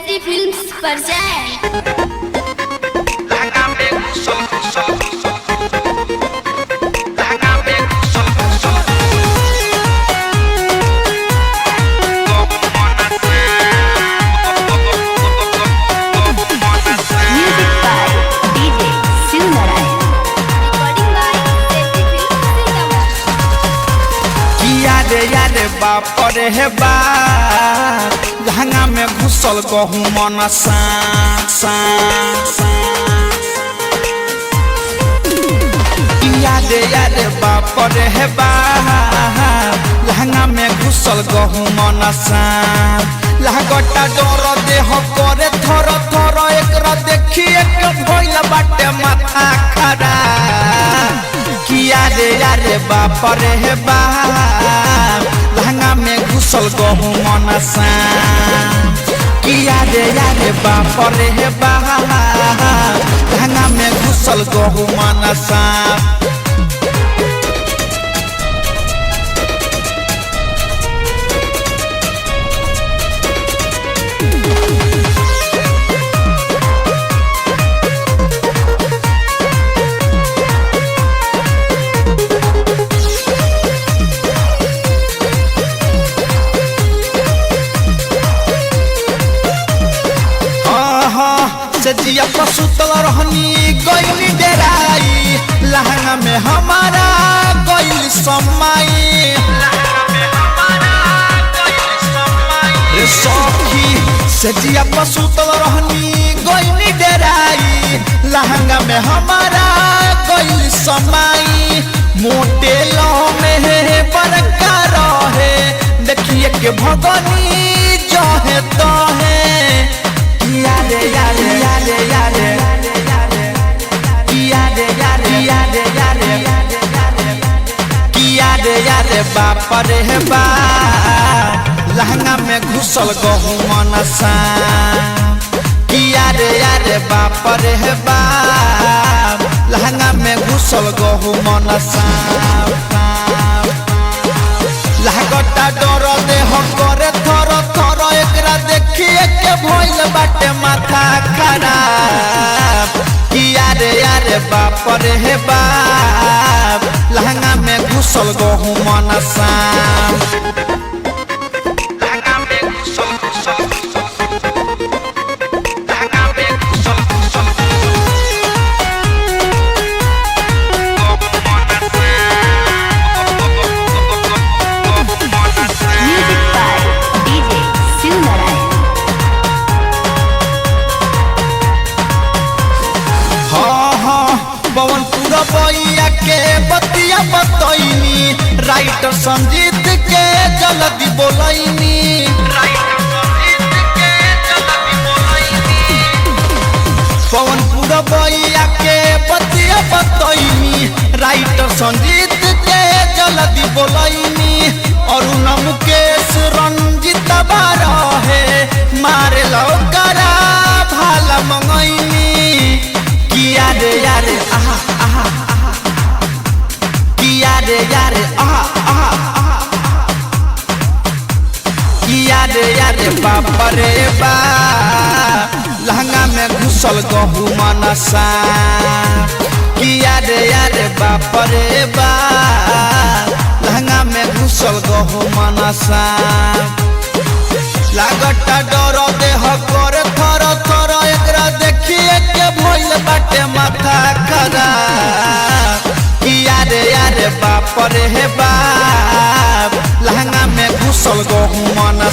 Sethi films present Music by DJ Shiv Narayan. Recording by Sethi Films Sitamarhi. याद बाप रे हे बा गहंगा में घुसल गहूँ मन याद बाप रे हे बा गहंगा में घुसल गहूँ मन लागटा डर देह करे थर थर एकरा देखिए के भइल बाटे माथा खराब किया रे बाप रे हे बा लहंगा में घुसल गहूँ मन किया रे बाप रे हे बा लहंगा में घुसल गहूँ मन सजिया पसुतल रहनी गइली डेराई लहंगा में हमारा गइल समाई रे सखी सजिया पसुतल रहनी गइली डेराई लहंगा में हमारा गइल समाई मोटे लो में बरका रहे देखिए के भगनी जो है तो है याद बाप रे बा लहंगा में घुसल गहूँ मन रे बाप रे बा लहंगा में घुसल गहूँ मन लागता डर देह करे थर थर एकरा देखिए के भइल बाटे माथा खराब किया रे बाप रे बाप लहंगा में घुसल गहूँ मन Music by DJ Shiv Narayan. पवन पूरा बैया के बतिया बतैनी राइटर संजीत के जल्दी बोलैनी पवन पूरा बैया के बतिया बतैनी राइटर संजीत के जल्दी बोलैनी अरुण मुकेश रंजित बारा है मारे लौकरा भाला मंगैनी किया रे आहा आहा किया रे आहा आहा किया रे बाप रे बा लहंगा में घुसल गहूँ मन किया रे बाप रे बा लहंगा में घुसल गहूँ मन लागता डर देह करे थर थर एकरा देखिए के भइल बाटे माथा खराब किया रे बाप रे बाप लहंगा में घुसल गहूँ मन